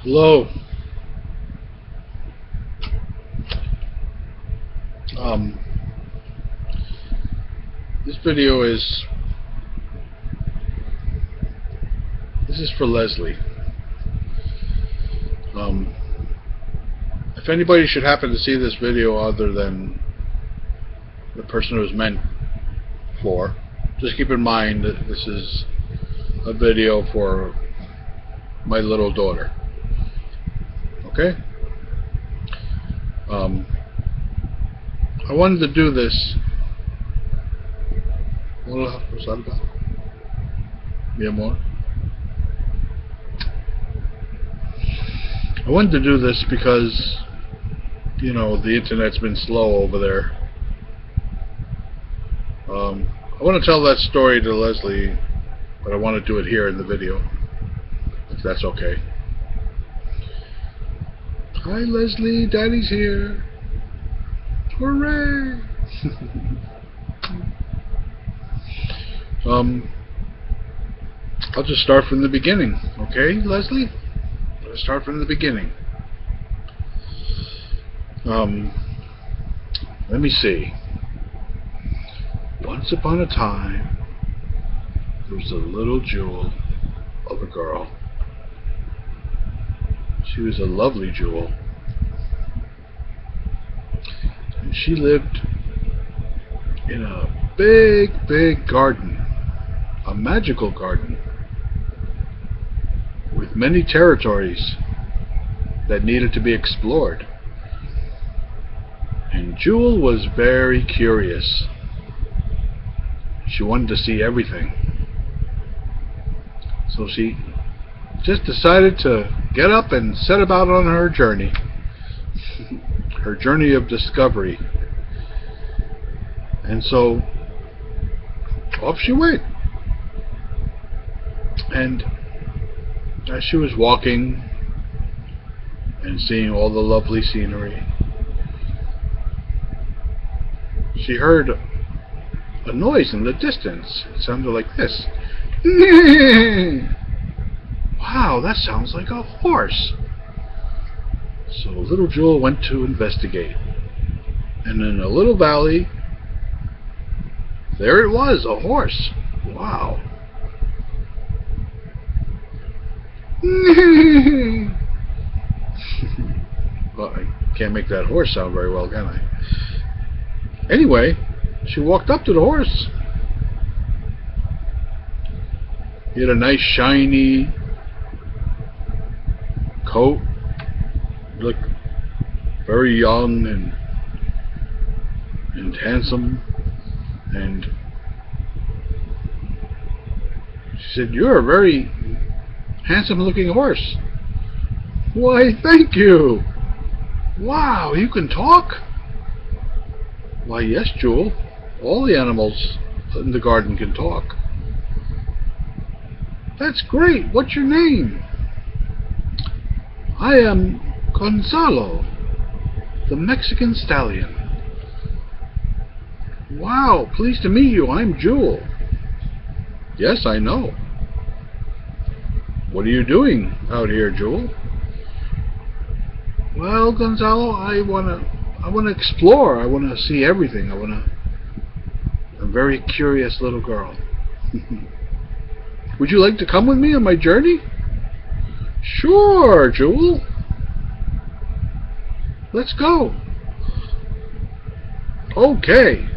Hello. Um, this video is for Leslie. Um, if anybody should happen to see this video other than the person it was meant for, just keep in mind that this is a video for my little daughter. Okay? I wanted to do this. Hola, Rosalba. Mi amor. I wanted to do this because, you know, the internet's been slow over there. I want to tell that story to Leslie, but I want to do it here in the video, if that's okay. Hi Leslie, Daddy's here. Hooray! I'll just start from the beginning, okay, Leslie? I'll start from the beginning. Let me see. Once upon a time, there was a little jewel of a girl. She was a lovely jewel. And she lived in a big, big garden. A magical garden. With many territories that needed to be explored. And Jewel was very curious. She wanted to see everything. So she just decided to get up and set about on her journey. Her journey of discovery. And so off she went. And as she was walking and seeing all the lovely scenery, she heard a noise in the distance. It sounded like this. Wow, that sounds like a horse. So little Jewel went to investigate. And in a little valley, there it was, a horse. Wow. Well, I can't make that horse sound very well, can I? Anyway, she walked up to the horse. He had a nice shiny coat. He looked very young and handsome. And she said, "You're a very handsome looking horse." "Why, thank you. Wow, you can talk?" "Why, yes, Jewel. All the animals in the garden can talk." "That's great. What's your name?" "I am Gonzalo, the Mexican stallion." "Wow, pleased to meet you. I'm Jewel." "Yes, I know. What are you doing out here, Jewel?" "Well, Gonzalo, I wanna explore. I wanna see everything. I'm a very curious little girl." "Would you like to come with me on my journey?" "Sure, Jewel. Let's go." "Okay.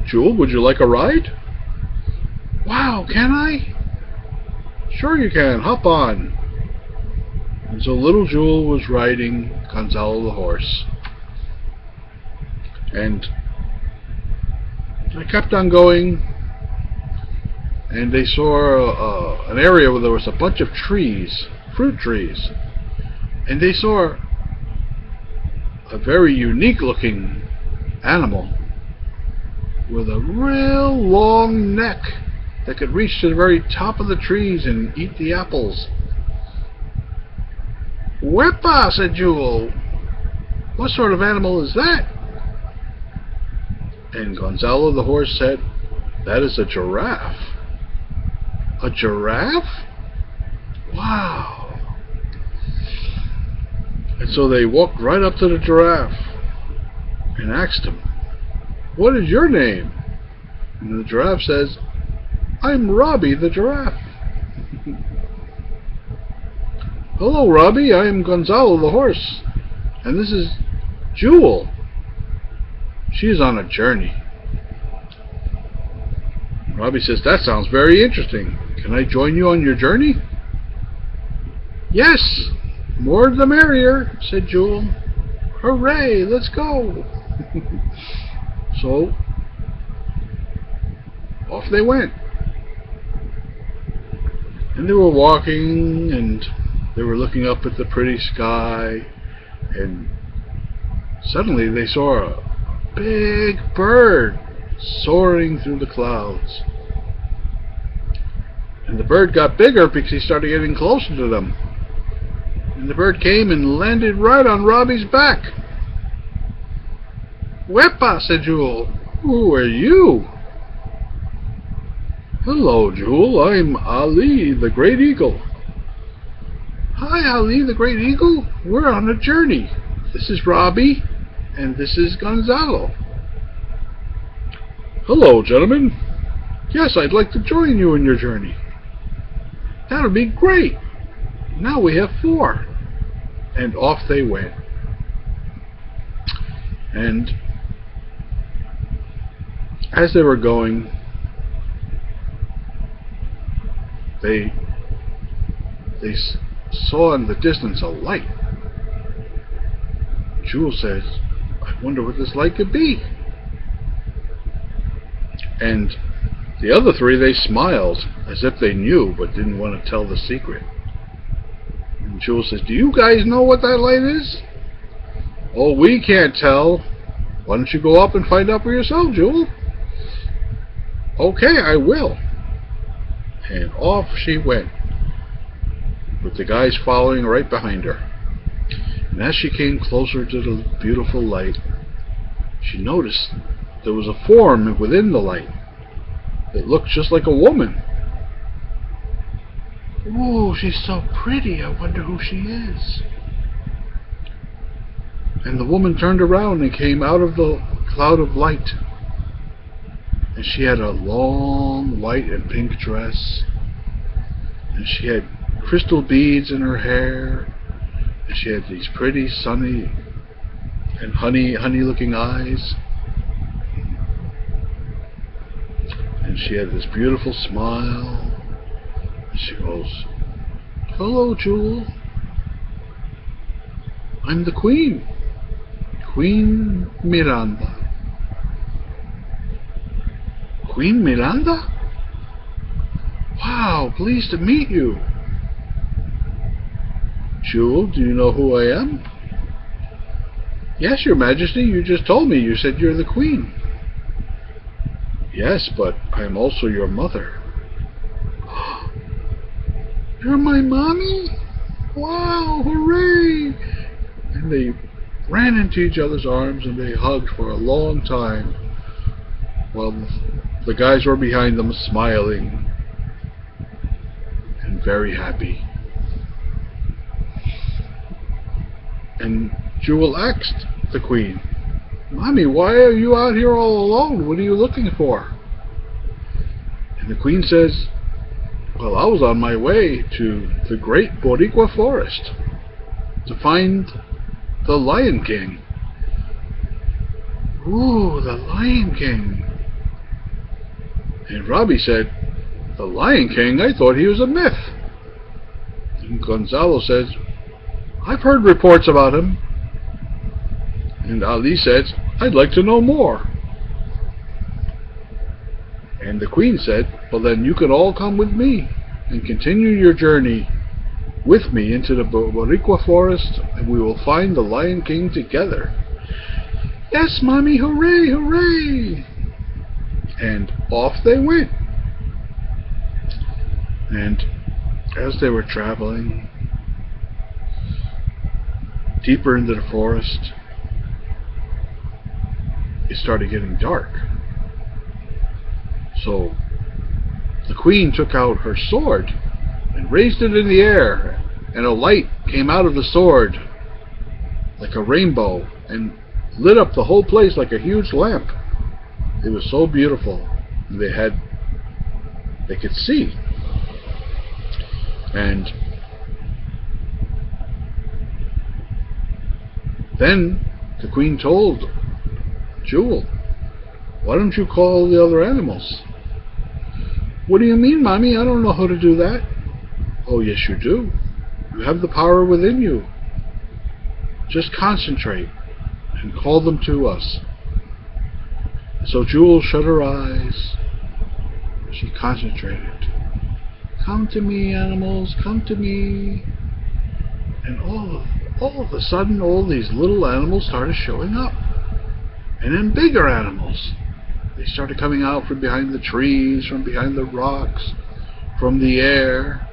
Jewel, would you like a ride?" "Wow, can I?" "Sure you can. Hop on." And so little Jewel was riding Gonzalo the horse. And I kept on going, and they saw an area where there was a bunch of trees, fruit trees. And they saw a very unique looking animal with a real long neck that could reach to the very top of the trees and eat the apples. "Wepa," said Jewel. "What sort of animal is that?" And Gonzalo the horse said, "That is a giraffe." "A giraffe?" Wow. And so they walked right up to the giraffe and asked him, "What is your name?" And the giraffe says, "I'm Robbie the giraffe." "Hello, Robbie. I am Gonzalo the horse. And this is Jewel. She is on a journey." Robbie says, "That sounds very interesting. Can I join you on your journey?" "Yes, more the merrier," said Jewel. "Hooray, let's go." So off they went. And they were walking, and they were looking up at the pretty sky, and suddenly they saw a big bird soaring through the clouds. And the bird got bigger because he started getting closer to them. And the bird came and landed right on Robbie's back. "Wepa," said Jewel. "Who are you?" "Hello, Jewel. I'm Ali, the Great Eagle." "Hi, Ali, the Great Eagle. We're on a journey. This is Robbie, and this is Gonzalo." "Hello, gentlemen. Yes, I'd like to join you in your journey." "That would be great. Now we have 4. And off they went. And as they were going, they saw in the distance a light. Jewel says, "I wonder what this light could be." And the other 3, they smiled as if they knew but didn't want to tell the secret. And Jewel says, "Do you guys know what that light is?" "Oh, we can't tell." "Why don't you go up and find out for yourself, Jewel?" "Okay, I will." And off she went, with the guys following right behind her. And as she came closer to the beautiful light, she noticed there was a form within the light that looked just like a woman. "Ooh, she's so pretty. I wonder who she is." And the woman turned around and came out of the cloud of light. And she had a long white and pink dress. And she had crystal beads in her hair. And she had these pretty sunny and honey looking eyes. And she had this beautiful smile. And she goes, "Hello, Jewel. I'm the Queen. Queen Miranda." "Queen Miranda? Wow, pleased to meet you." "Jewel, do you know who I am?" "Yes, Your Majesty, you just told me. You said you're the Queen." "Yes, but I am also your mother." "You're my mommy? Wow, hooray!" And they ran into each other's arms and they hugged for a long time, while the guys were behind them smiling and very happy. And Jewel asked the Queen, "Mommy, why are you out here all alone? What are you looking for?" And the Queen says, "Well, I was on my way to the great Boricua forest to find the Lion King." "Ooh, the Lion King." And Robbie said, "The Lion King? I thought he was a myth." And Gonzalo says, "I've heard reports about him." And Ali says, "I'd like to know more." And the Queen said, "Well, then you can all come with me and continue your journey with me into the Boricua forest, and we will find the Lion King together." "Yes, Mommy, hooray, hooray!" And off they went. And as they were traveling deeper into the forest, it started getting dark. So the Queen took out her sword and raised it in the air, and a light came out of the sword like a rainbow and lit up the whole place like a huge lamp. It was so beautiful. They could see. And then the queen told Jewel, "Why don't you call the other animals?" "What do you mean, Mommy? I don't know how to do that." "Oh, yes, you do. You have the power within you. Just concentrate and call them to us." So Jewel shut her eyes. She concentrated. "Come to me, animals, come to me." And all of a sudden, all these little animals started showing up. And then bigger animals. They started coming out from behind the trees, from behind the rocks, from the air.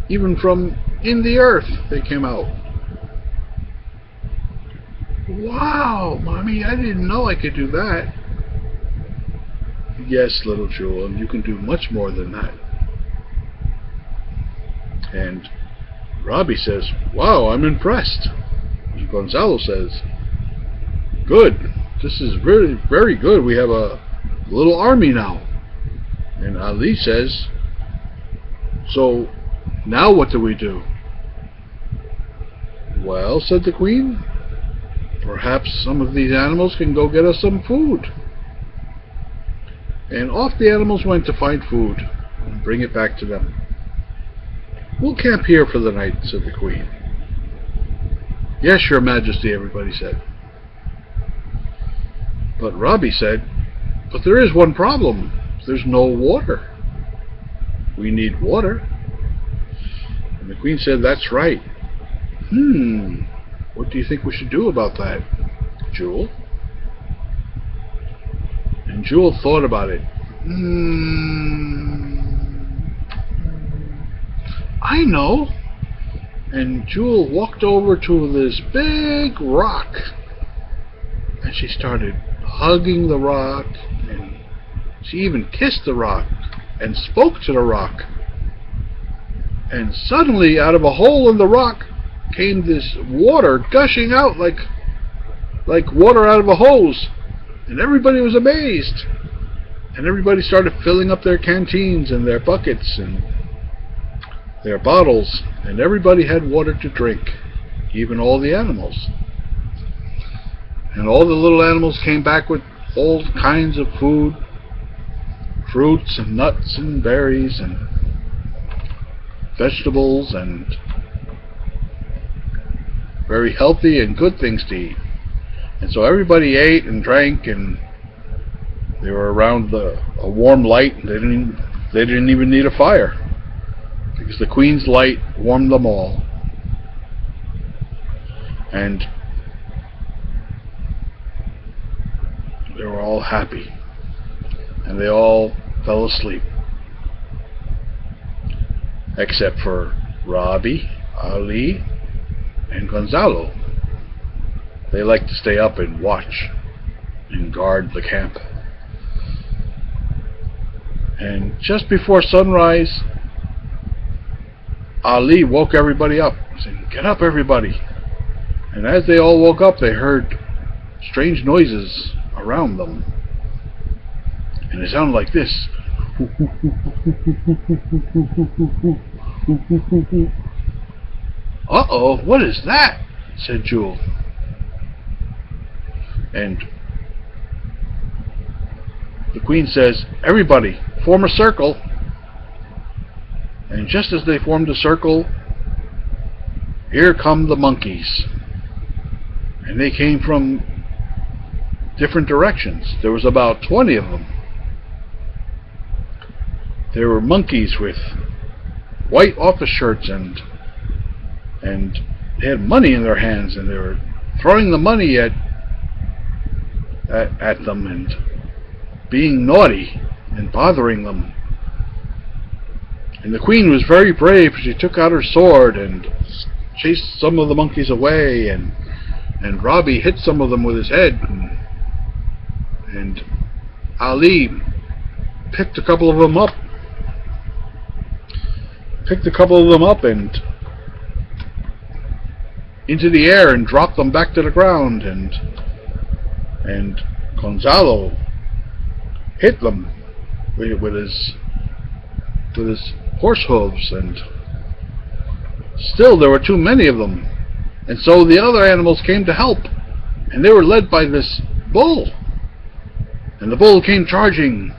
Even from in the earth, they came out. "Wow, Mommy, I didn't know I could do that." "Yes, little Jewel, you can do much more than that." And Robbie says, "Wow, I'm impressed." And Gonzalo says, "Good. This is really very good. We have a little army now." And Ali says, "So now what do we do?" "Well," said the queen, "perhaps some of these animals can go get us some food." And off the animals went to find food and bring it back to them. "We'll camp here for the night," said the queen. "Yes, Your Majesty," everybody said. But Robbie said, "But there is one problem. There's no water. We need water." And the queen said, "That's right. What do you think we should do about that, Jewel?" And Jewel thought about it. "I know." And Jewel walked over to this big rock, and she started hugging the rock, and she even kissed the rock and spoke to the rock. And suddenly, out of a hole in the rock came this water gushing out like water out of a hose. And everybody was amazed. And everybody started filling up their canteens and their buckets and their bottles, and everybody had water to drink, even all the animals. And all the little animals came back with all kinds of food, fruits and nuts and berries and vegetables, and very healthy and good things to eat. And so everybody ate and drank, and they were around a warm light. They didn't even need a fire, because the queen's light warmed them all. And they were all happy, and they all fell asleep, except for Robbie, Ali, and Gonzalo. They like to stay up and watch and guard the camp. And just before sunrise, Ali woke everybody up, saying, "Get up, everybody." And as they all woke up, they heard strange noises around them. And it sounded like this. "Uh-oh, what is that?" said Jewel. And the queen says, "Everybody, form a circle." And just as they formed a circle, here come the monkeys. And they came from different directions. There was about 20 of them. There were monkeys with white office shirts, and they had money in their hands, and they were throwing the money at them and being naughty and bothering them. And the queen was very brave. She took out her sword and chased some of the monkeys away, and Robbie hit some of them with his head, and Ali picked a couple of them up. picked a couple of them up and into the air and dropped them back to the ground, and Gonzalo hit them with his horse hooves, and still there were too many of them, and so the other animals came to help, and they were led by this bull, and the bull came charging,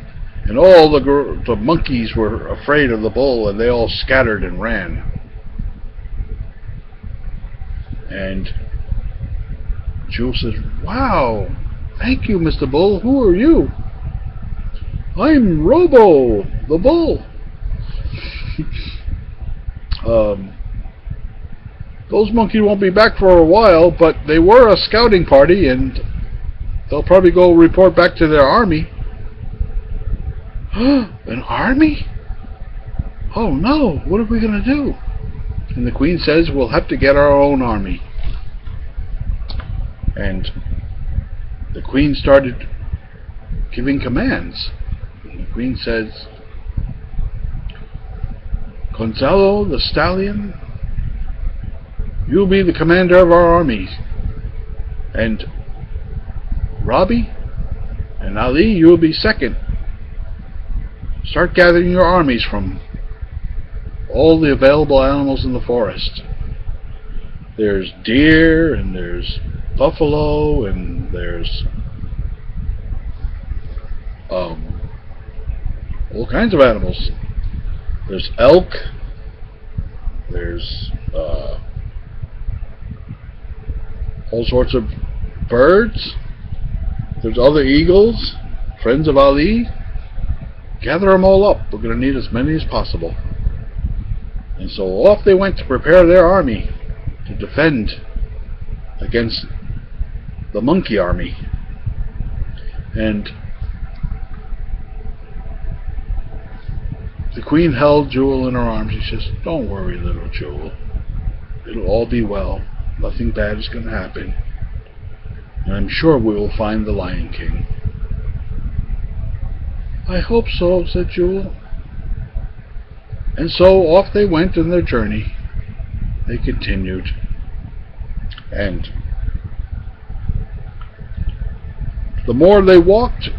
and all the monkeys were afraid of the bull, and they all scattered and ran. And Jewel says, "Wow, thank you, Mr. Bull. Who are you?" "I'm Robo, the bull." Those monkeys won't be back for a while, but they were a scouting party, and they'll probably go report back to their army. "An army? Oh no, what are we going to do?" And the Queen says, "We'll have to get our own army." And the Queen started giving commands. And the Queen says, "Gonzalo the stallion, you'll be the commander of our army. And Robbie and Ali, you'll be second. Start gathering your armies from all the available animals in the forest. There's deer, and there's buffalo, and there's all kinds of animals. There's elk, there's all sorts of birds, there's other eagles, friends of Ali. Gather them all up. We're going to need as many as possible." And so off they went to prepare their army to defend against the monkey army. And the Queen held Jewel in her arms. She says, "Don't worry, little Jewel. It'll all be well. Nothing bad is going to happen. And I'm sure we will find the Lion King." "I hope so," said Jewel. And so off they went on their journey. They continued. And the more they walked,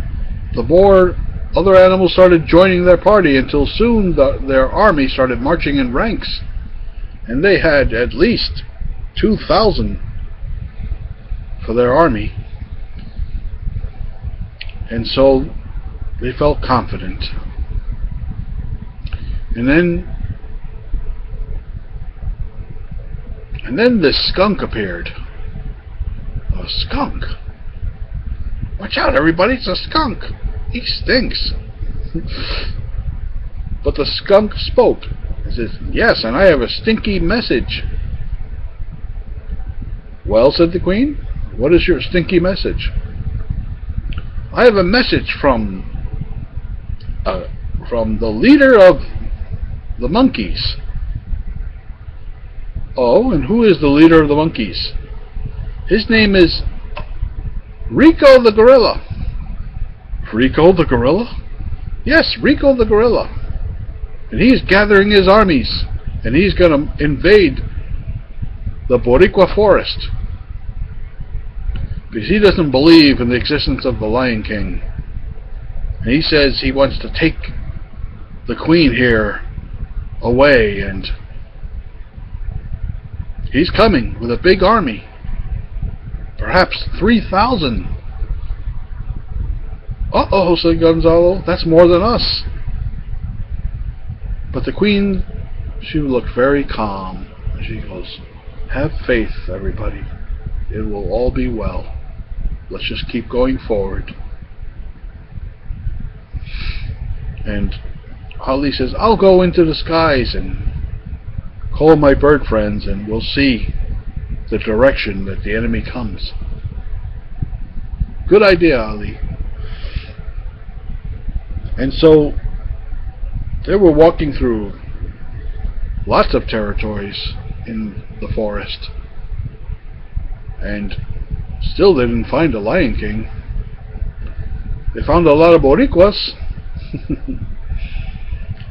the more other animals started joining their party, until soon their army started marching in ranks. And they had at least 2,000 for their army. And so they felt confident. And then this skunk appeared. A skunk? Watch out, everybody, it's a skunk. He stinks. But the skunk spoke. He says, "Yes, and I have a stinky message." "Well," said the Queen, "what is your stinky message?" "I have a message from the leader of the monkeys." "Oh, and who is the leader of the monkeys?" "His name is Rico the gorilla." "Rico the gorilla?" "Yes, Rico the gorilla. And he's gathering his armies, and he's going to invade the Boricua forest, because he doesn't believe in the existence of the Lion King. And he says he wants to take the Queen here away, and he's coming with a big army, perhaps 3,000. "Uh-oh," said Gonzalo, "that's more than us." But the Queen, she looked very calm, and she goes, "Have faith, everybody. It will all be well. Let's just keep going forward." And Ali says, "I'll go into the skies and call my bird friends, and we'll see the direction that the enemy comes." "Good idea, Ali." And so they were walking through lots of territories in the forest, and still they didn't find a Lion King. They found a lot of Boricuas,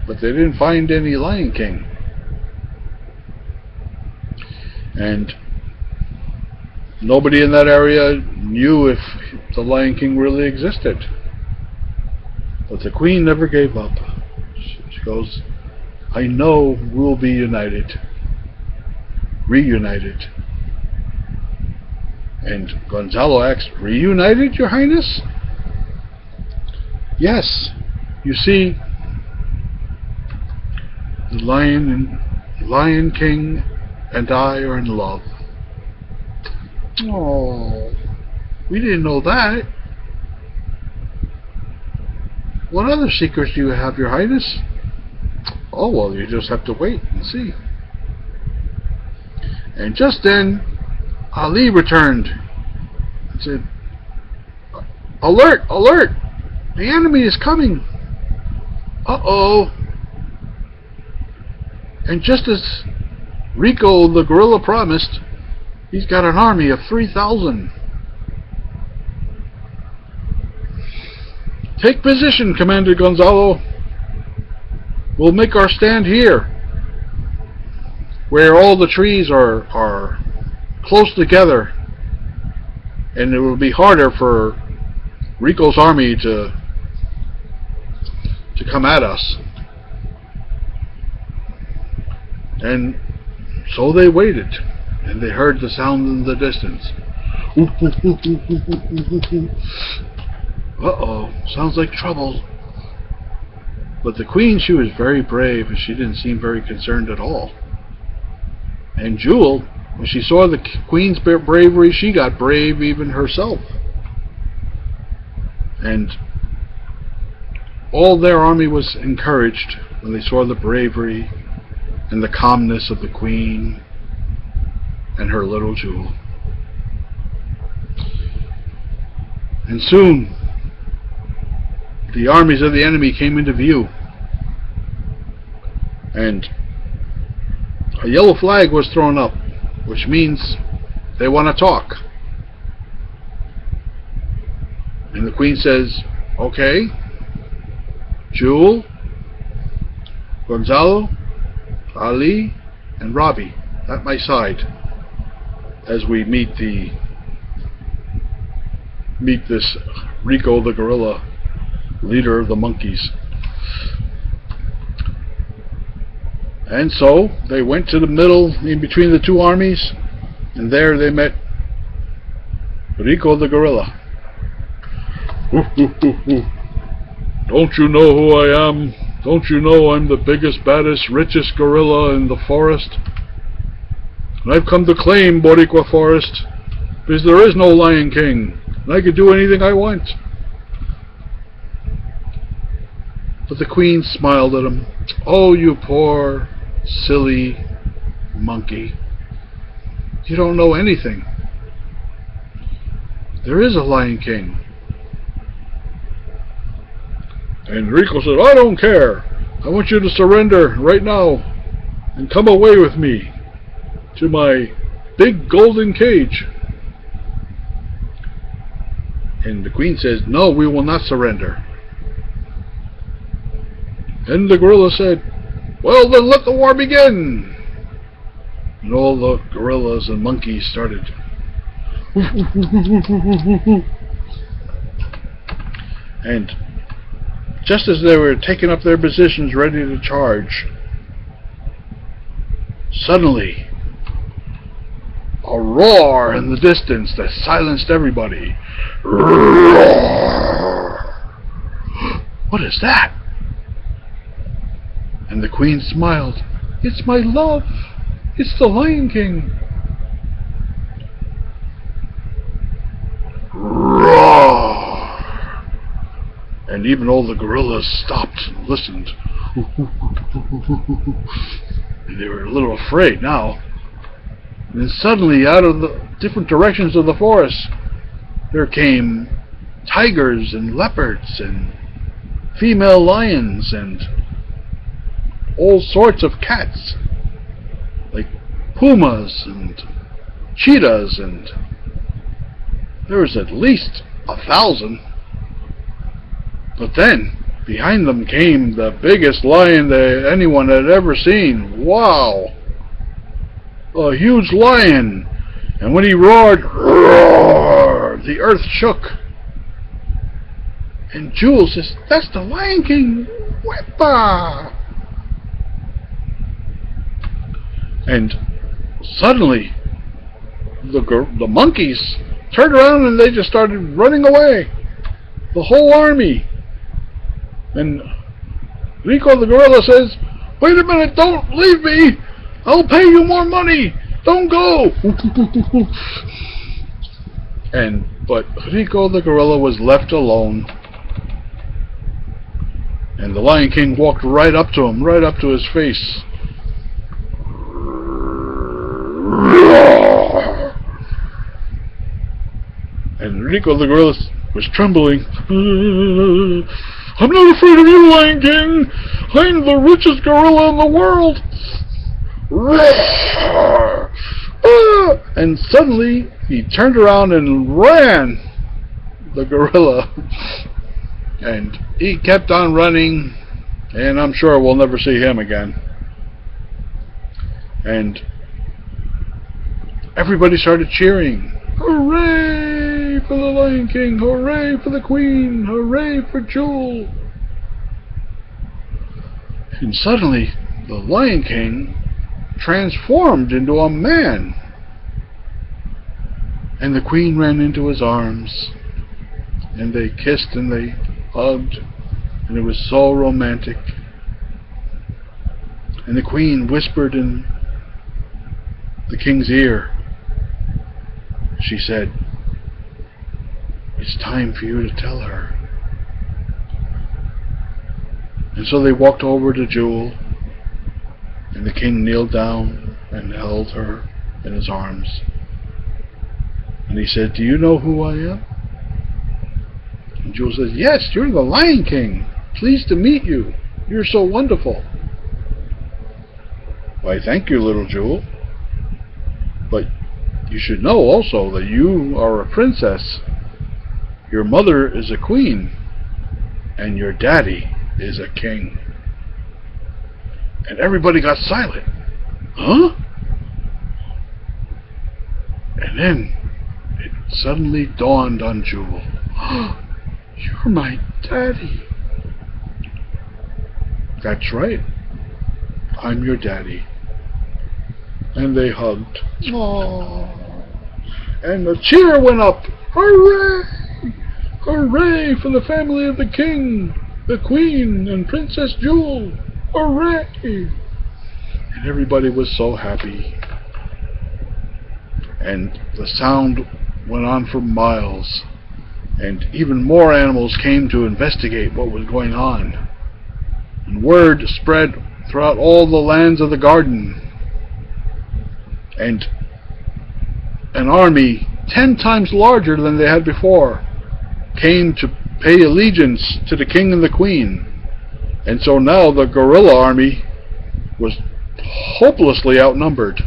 but they didn't find any Lion King. And nobody in that area knew if the Lion King really existed. But the Queen never gave up. She goes, I know we'll be united. Reunited. And Gonzalo asks, reunited, Your Highness? Yes. You see, the Lion King and I are in love. Oh, we didn't know that. What other secrets do you have, Your Highness? Oh, well, you just have to wait and see. And just then, Ali returned and said, Alert! Alert! The enemy is coming! Uh-oh! And just as Rico the gorilla promised, he's got an army of 3,000. Take position, Commander Gonzalo. We'll make our stand here, where all the trees are close together, and it will be harder for Rico's army to come at us. And so they waited, and they heard the sound in the distance. Uh-oh, sounds like trouble. But the Queen, she was very brave, and she didn't seem very concerned at all. And Jewel, when she saw the Queen's bravery, she got brave even herself. And all their army was encouraged when they saw the bravery and the calmness of the Queen and her little Jewel. And soon, the armies of the enemy came into view, and a yellow flag was thrown up, which means they want to talk. And the Queen says, okay, Jewel, Gonzalo, Ali, and Robbie at my side as we meet this Rico the gorilla, leader of the monkeys. And so they went to the middle in between the two armies, and there they met Rico the gorilla. Don't you know who I am? Don't you know I'm the biggest, baddest, richest gorilla in the forest? And I've come to claim Boricua Forest, because there is no Lion King, and I can do anything I want. But the Queen smiled at him. Oh, you poor, silly monkey. You don't know anything. There is a Lion King. And Rico said, I don't care. I want you to surrender right now and come away with me to my big golden cage. And the Queen says, no, we will not surrender. And the gorilla said, well, then let the war begin. And all the gorillas and monkeys started. And just as they were taking up their positions ready to charge, suddenly a roar in the distance that silenced everybody. What is that? And the Queen smiled. It's my love. It's the Lion King. Roar! And even all the gorillas stopped and listened. And they were a little afraid now. And then suddenly, out of the different directions of the forest, there came tigers and leopards and female lions and all sorts of cats, like pumas and cheetahs, and there was at least 1,000. But then, behind them came the biggest lion that anyone had ever seen. Wow! a huge lion, and when he roared, roar, the earth shook. And Jules says, "That's the Lion King! Wepa!" And suddenly, the monkeys turned around and they just started running away. The whole army. And Rico the gorilla says, "Wait a minute, don't leave me! I'll pay you more money! Don't go!" But Rico the gorilla was left alone. And the Lion King walked right up to him, right up to his face. And Rico the gorilla was trembling. "I'm not afraid of you, Lion King. I'm the richest gorilla in the world." And suddenly he turned around and ran, the gorilla. And he kept on running, and I'm sure we'll never see him again. And everybody started cheering. "Hooray for the Lion King! Hooray for the Queen! Hooray for Jewel!" And suddenly, the Lion King transformed into a man. And the Queen ran into his arms, and they kissed and they hugged, and it was so romantic. And the Queen whispered in the King's ear. She said, "It's time for you to tell her." And so they walked over to Jewel, and the King kneeled down and held her in his arms. And he said, "Do you know who I am?" And Jewel says, "Yes, you're the Lion King. Pleased to meet you. You're so wonderful." "Why, thank you, little Jewel. But you should know also that you are a princess. Your mother is a queen, and your daddy is a king." And everybody got silent. Huh? And then it suddenly dawned on Jewel. "You're my daddy." "That's right. I'm your daddy." And they hugged. Aww. And a cheer went up. "Hooray! Hooray for the family of the King, the Queen, and Princess Jewel! Hooray!" And everybody was so happy. And the sound went on for miles. And even more animals came to investigate what was going on. And word spread throughout all the lands of the garden. And an army 10 times larger than they had before came to pay allegiance to the King and the Queen. And so now the gorilla army was hopelessly outnumbered.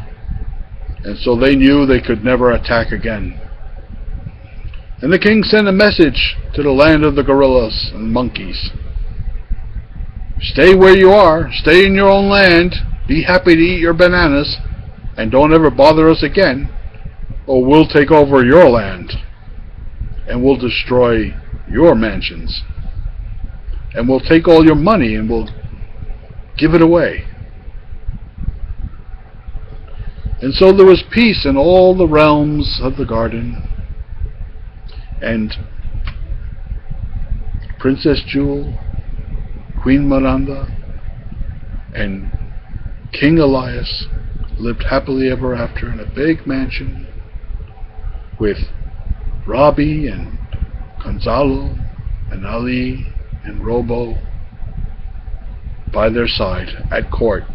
And so they knew they could never attack again. And the King sent a message to the land of the gorillas and monkeys. "Stay where you are. Stay in your own land. Be happy to eat your bananas. And don't ever bother us again, or we'll take over your land. And we'll destroy your mansions. And we'll take all your money and we'll give it away." And so there was peace in all the realms of the garden. And Princess Jewel, Queen Miranda, and King Elias lived happily ever after in a big mansion with Robbie and Gonzalo and Ali and Robo by their side at court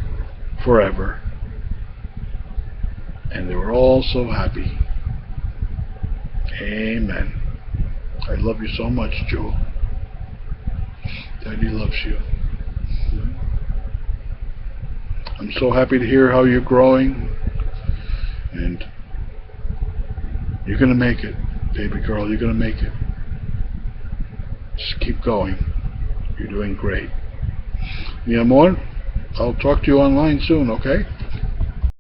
forever. And they were all so happy. Amen. I love you so much, Jewel. Daddy loves you. I'm so happy to hear how you're growing. And you're going to make it, baby girl. You're going to make it. Just keep going. You're doing great. Mi amor, I'll talk to you online soon, okay?